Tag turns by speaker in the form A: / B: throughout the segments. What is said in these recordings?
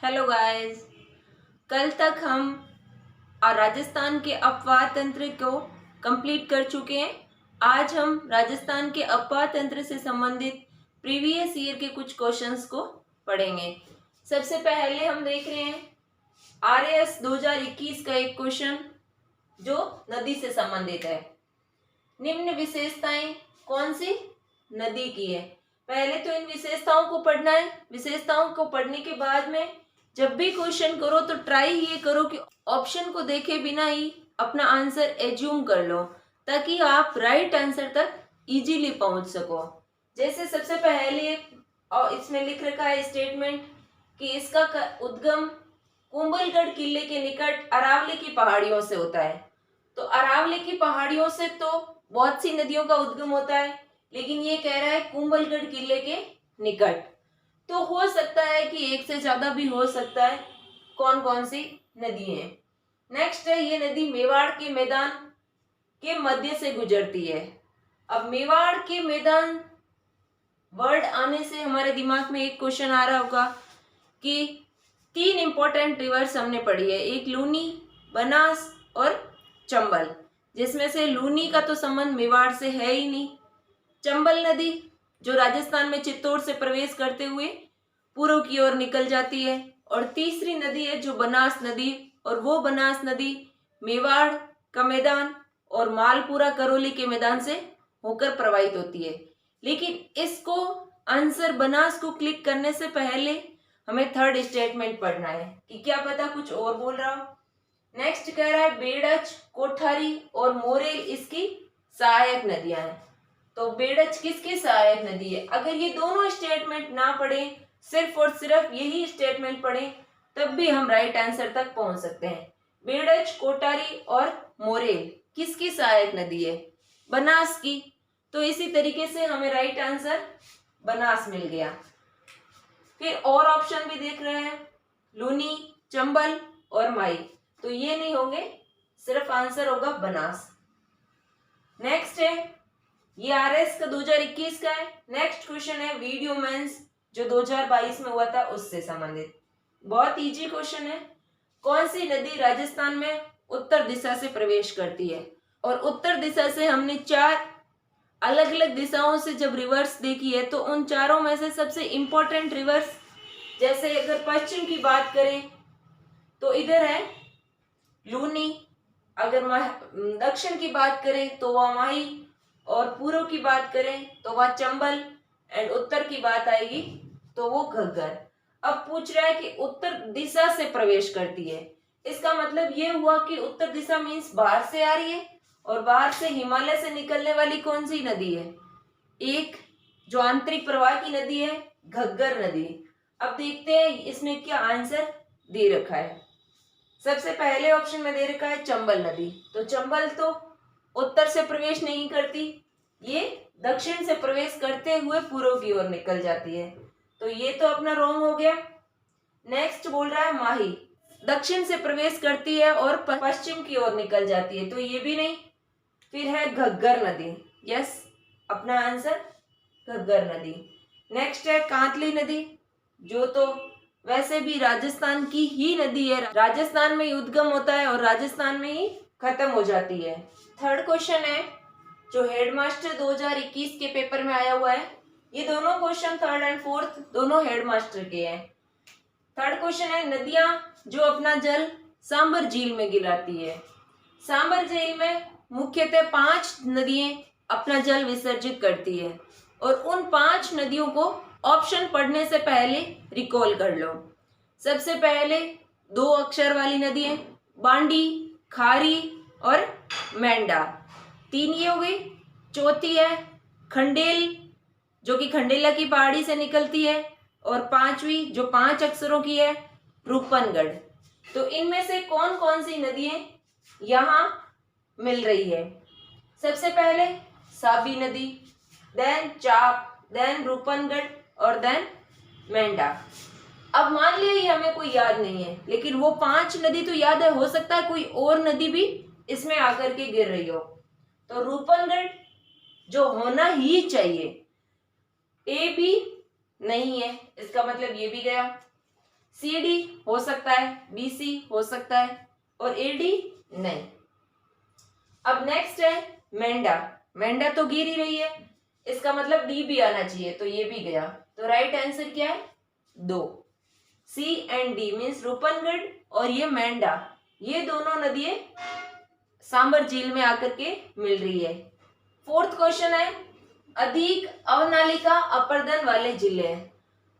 A: Hello guys. कल तक हम राजस्थान के अपवाह तंत्र को कंप्लीट कर चुके हैं। आज हम राजस्थान के अपवाह तंत्र से संबंधित प्रीवियस ईयर के कुछ क्वेश्चंस को पढ़ेंगे। सबसे पहले हम देख रहे हैं आरएएस 2021 का एक क्वेश्चन जो नदी से संबंधित है। निम्न विशेषताएं कौन सी नदी की है? पहले तो इन विशेषताओं को पढ़ना है। विशेषताओं को पढ़ने के बाद में जब भी क्वेश्चन करो तो ट्राई ये करो कि ऑप्शन को देखे बिना ही अपना आंसर एज्यूम कर लो, ताकि आप राइट आंसर तक इजीली पहुंच सको। जैसे सबसे पहले और इसमें लिख रखा है स्टेटमेंट कि इसका उद्गम कुंभलगढ़ किले के निकट अरावली की पहाड़ियों से होता है। तो अरावली की पहाड़ियों से तो बहुत सी नदियों का उद्गम होता है, लेकिन ये कह रहा है कुंभलगढ़ किले के निकट। तो हो सकता है कि एक से ज्यादा भी हो सकता है। कौन कौन सी नदी है? नेक्स्ट है, ये नदी मेवाड़ के मैदान के मध्य से गुजरती है। अब मेवाड़ के मैदान वर्ड आने से हमारे दिमाग में एक क्वेश्चन आ रहा होगा कि 3 इंपॉर्टेंट रिवर्स हमने पढ़ी है, एक लूनी, बनास और चंबल, जिसमें से लूनी का तो संबंध मेवाड़ से है ही नहीं। चंबल नदी जो राजस्थान में चित्तौड़ से प्रवेश करते हुए पूर्व की ओर निकल जाती है, और तीसरी नदी है जो बनास नदी, और वो बनास नदी मेवाड़ का मैदान और मालपुरा करौली के मैदान से होकर प्रवाहित होती है। लेकिन इसको आंसर बनास को क्लिक करने से पहले हमें थर्ड स्टेटमेंट पढ़ना है कि क्या पता कुछ और बोल रहा हो। नेक्स्ट कह रहा है बेड़च, कोठारी और मोरेल इसकी सहायक नदियां हैं। तो बेड़च किसकी सहायक नदी है? अगर ये दोनों स्टेटमेंट ना पढ़े, सिर्फ और सिर्फ यही स्टेटमेंट पढ़े, तब भी हम राइट आंसर तक पहुंच सकते हैं। बेड़च, कोटारी और मोरेल किसकी सहायक नदी है? बनास की। तो इसी तरीके से हमें राइट आंसर बनास मिल गया। फिर और ऑप्शन भी देख रहे हैं, लूनी, चंबल और माई, तो ये नहीं होंगे, सिर्फ आंसर होगा बनास। नेक्स्ट है, ये आरएस का 2021 का है। नेक्स्ट क्वेश्चन है वीडियो मेंस जो 2022 में हुआ था उससे संबंधित। बहुत इजी क्वेश्चन है। कौन सी नदी राजस्थान में उत्तर दिशा से प्रवेश करती है? और उत्तर दिशा से हमने 4 अलग अलग दिशाओं से जब रिवर्स देखी है, तो उन चारों में से सबसे इंपॉर्टेंट रिवर्स, जैसे अगर पश्चिम की बात करें तो इधर है लूनी, अगर दक्षिण की बात करें तो वह माही, और पूर्व की बात करें तो वह चंबल, एंड उत्तर की बात आएगी तो वो घग्गर। अब पूछ रहा है कि उत्तर दिशा से प्रवेश करती है, इसका मतलब ये हुआ कि उत्तर दिशा मीन्स बाहर से आ रही है, और बाहर से हिमालय से निकलने वाली कौन सी नदी है? एक जो आंतरिक प्रवाह की नदी है, घग्गर नदी। अब देखते हैं इसमें क्या आंसर दे रखा है। सबसे पहले ऑप्शन में दे रखा है चंबल नदी। तो चंबल तो उत्तर से प्रवेश नहीं करती, ये दक्षिण से प्रवेश करते हुए पूर्व की ओर निकल जाती है, तो ये तो अपना रॉन्ग हो गया। नेक्स्ट बोल रहा है माही, दक्षिण से प्रवेश करती है और पश्चिम की ओर निकल जाती है, तो ये भी नहीं। फिर है घग्गर नदी, यस, अपना आंसर घग्गर नदी। नेक्स्ट है कांतली नदी, जो तो वैसे भी राजस्थान की ही नदी है, राजस्थान में ही उद्गम होता है और राजस्थान में ही खत्म हो जाती है। थर्ड क्वेश्चन है जो हेडमास्टर 2021 के पेपर में आया हुआ है। ये दोनों क्वेश्चन थर्ड एंड फोर्थ दोनों हेडमास्टर के हैं। थर्ड क्वेश्चन है नदियां जो अपना जल सांबर झील में गिराती है। सांबर झील में मुख्यतः 5 नदियां अपना जल विसर्जित करती है, और उन 5 नदियों को ऑप्शन पढ़ने से पहले रिकॉल कर लो। सबसे पहले 2 अक्षर वाली नदी है, बांडी, खारी और मेंढा, 3 ये हो गई। चौथी है खंडेल, जो कि खंडेला की पहाड़ी से निकलती है, और 5वीं जो 5 अक्षरों की है, रूपनगढ़। तो इनमें से कौन कौन सी नदियां यहाँ मिल रही है? सबसे पहले साबी नदी, देन चाप, देन रूपनगढ़ और देन मेंढा। अब मान लिया ही हमें कोई याद नहीं है, लेकिन वो 5 नदी तो याद है, हो सकता है कोई और नदी भी इसमें आकर के गिर रही हो। तो रूपनगढ़ जो होना ही चाहिए, ए भी नहीं है, इसका मतलब ये भी गया। CD हो सकता है, BC हो सकता है और AD नहीं। अब नेक्स्ट है मेंढा। मेंढा तो गिर ही रही है, इसका मतलब D भी आना चाहिए, तो ये भी गया। तो राइट आंसर क्या है? 2। C and D means Roopangarh और ये मेंढा, ये दोनों नदियां सांबर झील में आकर के मिल रही है। फोर्थ क्वेश्चन है अधिक अवनालिका अपर्दन वाले जिले।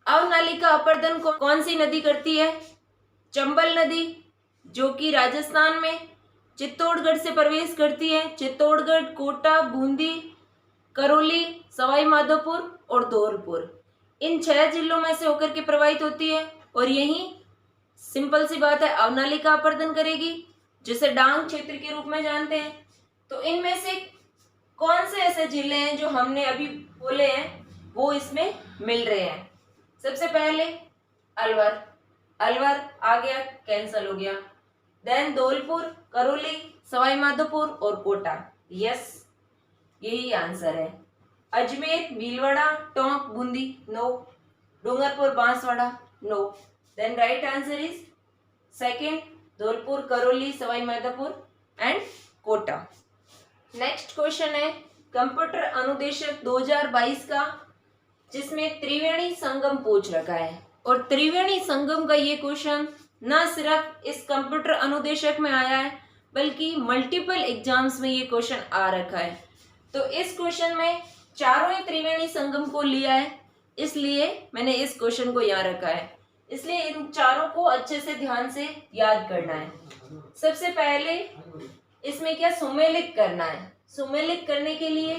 A: अवनालिका अपर्दन को कौन सी नदी करती है? चंबल नदी, जो कि राजस्थान में चित्तौड़गढ़ से प्रवेश करती है। चित्तौड़गढ़, कोटा, बूंदी, करौली, सवाई माधोपुर और धौलपुर, इन 6 जिलों में से होकर के प्रवाहित होती है। और यही सिंपल सी बात है, अवनालिका अपर्दन करेगी, जिसे डांग क्षेत्र के रूप में जानते हैं। तो इनमें से कौन से ऐसे जिले हैं जो हमने अभी बोले हैं वो इसमें मिल रहे हैं? सबसे पहले अलवर, अलवर आ गया, कैंसल हो गया। देन धौलपुर, करौली, सवाई माधोपुर और कोटा, यस यही आंसर है। Ajmer, Bhilwara, Tonk, Bundi, no. Dungarpur, Banswara, no. Then right answer is second, Dholpur, Karauli, Sawai Madhopur and Kota. Next question है कंप्यूटर अनुदेशक 2022 का, जिसमें त्रिवेणी संगम पूछ रखा है। और त्रिवेणी संगम का ये क्वेश्चन न सिर्फ इस कंप्यूटर अनुदेशक में आया है, बल्कि मल्टीपल एग्जाम्स में ये क्वेश्चन आ रखा है। तो इस क्वेश्चन में चारों ही त्रिवेणी संगम को लिया है, इसलिए मैंने इस क्वेश्चन को यहाँ रखा है। इसलिए इन चारों को अच्छे से ध्यान से याद करना है। सबसे पहले इसमें क्या सुमेलित करना है। सुमेलित करने के लिए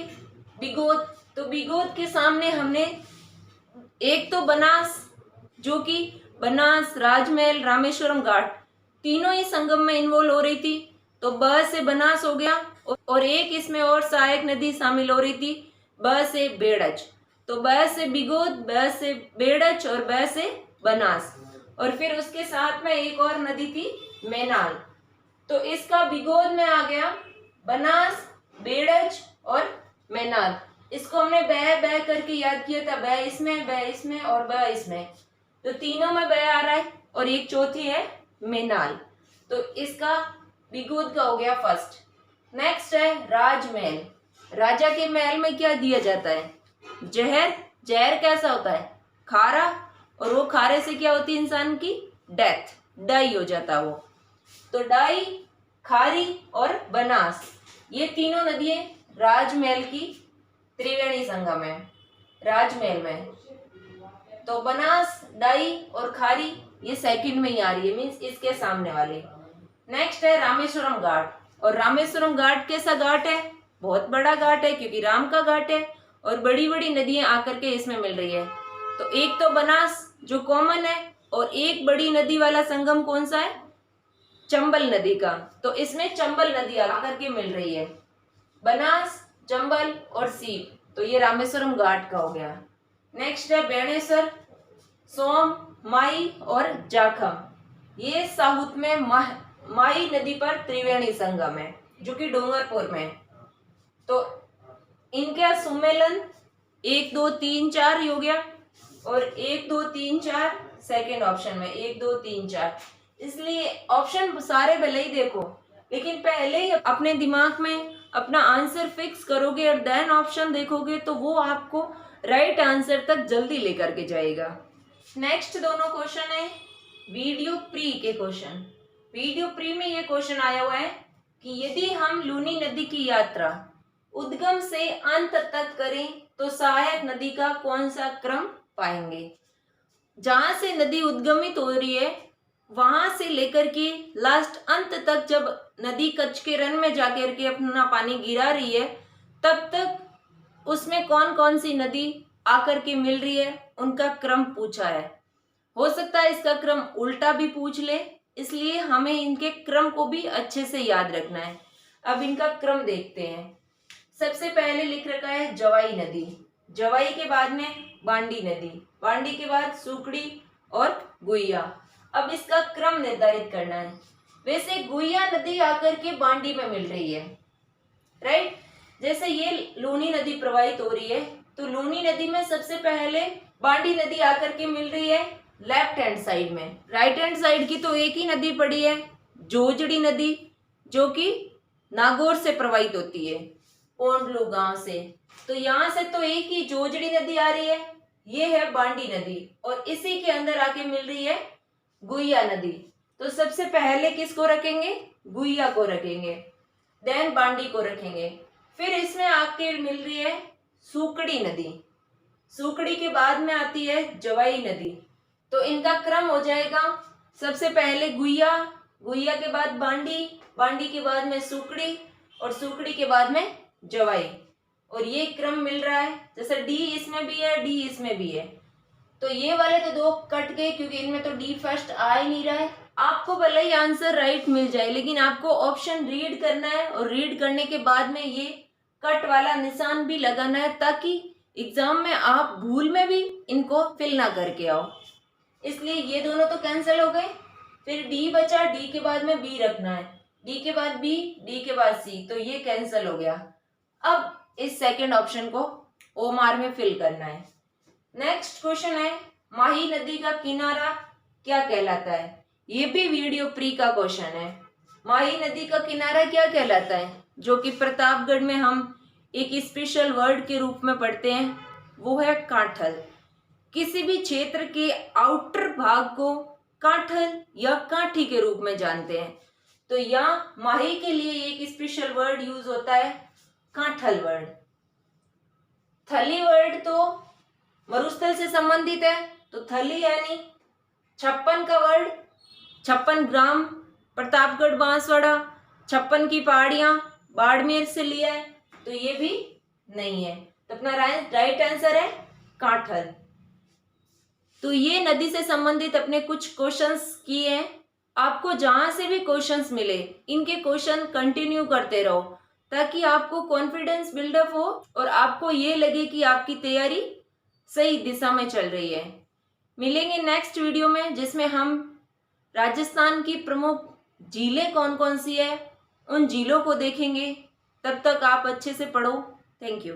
A: बिगोद, तो बिगोद के सामने हमने एक तो बनास, जो कि बनास, राजमहल, रामेश्वरम घाट तीनों ही संगम में इन्वॉल्व हो रही थी, तो ब से बनास हो गया। और एक इसमें और सहायक नदी शामिल हो रही थी, ब से बेड़च। तो ब से बिगोद, ब से बेड़च और ब से बनास। और फिर उसके साथ में एक और नदी थी मैनाल। तो इसका बिगोद में आ गया बनास, बेड़च और मैनाल। इसको हमने ब करके याद किया था, ब इसमें और ब इसमें, तो तीनों में ब आ रहा है। और एक चौथी है मैनाल, तो इसका बिगोद का हो गया फर्स्ट। नेक्स्ट है राजमहल। राजा के महल में क्या दिया जाता है? जहर। जहर कैसा होता है? खारा, और वो खारे से क्या होती है इंसान की? डेथ, डाई हो जाता वो। तो डाई, खारी और बनास, ये तीनों नदियां राजमहल की त्रिवेणी संगम है, राजमहल में। तो बनास, डाई और खारी ये सेकंड में ही आ रही है, मीन्स इसके सामने वाली। नेक्स्ट है रामेश्वरम घाट। और रामेश्वरम घाट कैसा घाट है? बहुत बड़ा घाट है, क्योंकि राम का घाट है और बड़ी बड़ी नदियां आकर के इसमें मिल रही है। तो एक तो बनास जो कॉमन है, और एक बड़ी नदी वाला संगम कौन सा है? चंबल नदी का। तो इसमें चंबल नदी आकर के मिल रही है, बनास, चंबल और सीप। तो ये रामेश्वरम घाट का हो गया। नेक्स्ट है बेणेश्वर, सोम, माई और जाखम, ये साउथ में माई नदी पर त्रिवेणी संगम है, जो कि डूंगरपुर में है। तो इनका सम्मेलन 1 2 3 4 हो गया, और 1 2 3 4 सेकेंड ऑप्शन में 1 2 3 4। इसलिए ऑप्शन सारे भले ही देखो, लेकिन पहले ही अपने दिमाग में अपना आंसर फिक्स करोगे और देन ऑप्शन देखोगे, तो वो आपको राइट आंसर तक जल्दी लेकर के जाएगा। नेक्स्ट दोनों क्वेश्चन है वीडियो प्री के क्वेश्चन। वीडियो प्री में ये क्वेश्चन आया हुआ है कि यदि हम लूनी नदी की यात्रा उद्गम से अंत तक करें तो सहायक नदी का कौन सा क्रम पाएंगे? जहां से नदी उद्गमित हो रही है वहां से लेकर के लास्ट अंत तक, जब नदी कच्छ के रन में जाकर के अपना पानी गिरा रही है, तब तक उसमें कौन कौन सी नदी आकर के मिल रही है, उनका क्रम पूछा है। हो सकता है इसका क्रम उल्टा भी पूछ ले, इसलिए हमें इनके क्रम को भी अच्छे से याद रखना है। अब इनका क्रम देखते हैं। सबसे पहले लिख रखा है जवाई नदी, जवाई के बाद में बांडी नदी, बांडी के बाद सुकड़ी और गुइया। अब इसका क्रम निर्धारित करना है। वैसे गुइया नदी आकर के बांडी में मिल रही है, राइट। जैसे ये लूनी नदी प्रवाहित हो रही है, तो लूनी नदी में सबसे पहले बांडी नदी आकर के मिल रही है, लेफ्ट हैंड साइड में। राइट हैंड साइड की तो एक ही नदी पड़ी है, जोजड़ी नदी, जो कि नागौर से प्रवाहित होती है, पोंडलू गांव से। तो यहाँ से तो एक ही जोजड़ी नदी आ रही है, ये है बांडी नदी, और इसी के अंदर आके मिल रही है गुइया नदी। तो सबसे पहले किसको रखेंगे? गुइया को रखेंगे, देन बांडी को रखेंगे। फिर इसमें आके मिल रही है सूकड़ी नदी, सूकड़ी के बाद में आती है जवाई नदी। तो इनका क्रम हो जाएगा, सबसे पहले गुइया, गुइया के बाद बांडी, बांडी के बाद में सूकड़ी, और सूकड़ी के बाद में जवाई। और ये क्रम मिल रहा है, जैसे डी इसमें भी है, डी इसमें भी है। तो ये वाले तो दो कट गए, क्योंकि इनमें तो डी फर्स्ट आ ही नहीं रहा है। आपको भले ही आंसर राइट मिल जाए, लेकिन आपको ऑप्शन रीड करना है, और रीड करने के बाद में ये कट वाला निशान भी लगाना है, ताकि एग्जाम में आप भूल में भी इनको फिल ना करके आओ। इसलिए ये दोनों तो कैंसिल हो गए। फिर डी बचा, डी के बाद में बी रखना है, डी के बाद बी, डी के बाद सी, तो ये कैंसिल हो गया। अब इस सेकंड ऑप्शन को ओ मार में फिल करना है। नेक्स्ट क्वेश्चन है, माही नदी का किनारा क्या कहलाता है? ये भी वीडियो प्री का क्वेश्चन है। माही नदी का किनारा क्या कहलाता है, जो कि प्रतापगढ़ में हम एक स्पेशल वर्ड के रूप में पढ़ते हैं, वो है कांठल। किसी भी क्षेत्र के आउटर भाग को कांठल या काठी के रूप में जानते हैं। तो यहाँ माही के लिए एक स्पेशल वर्ड यूज होता है, कांठल वर्ड। थली वर्ड तो मरुस्थल से संबंधित है, तो थली यानी 56 का वर्ड, 56 ग्राम प्रतापगढ़ बांसवाड़ा, 56 की पहाड़ियां बाड़मेर से लिया है, तो ये भी नहीं है। तो अपना राइट आंसर है कांठल। तो ये नदी से संबंधित अपने कुछ क्वेश्चंस किए हैं। आपको जहां से भी क्वेश्चंस मिले, इनके क्वेश्चन कंटिन्यू करते रहो, ताकि आपको कॉन्फिडेंस बिल्डअप हो और आपको ये लगे कि आपकी तैयारी सही दिशा में चल रही है। मिलेंगे नेक्स्ट वीडियो में, जिसमें हम राजस्थान की प्रमुख झीलें कौन कौन सी है, उन झीलों को देखेंगे। तब तक आप अच्छे से पढ़ो। Thank you.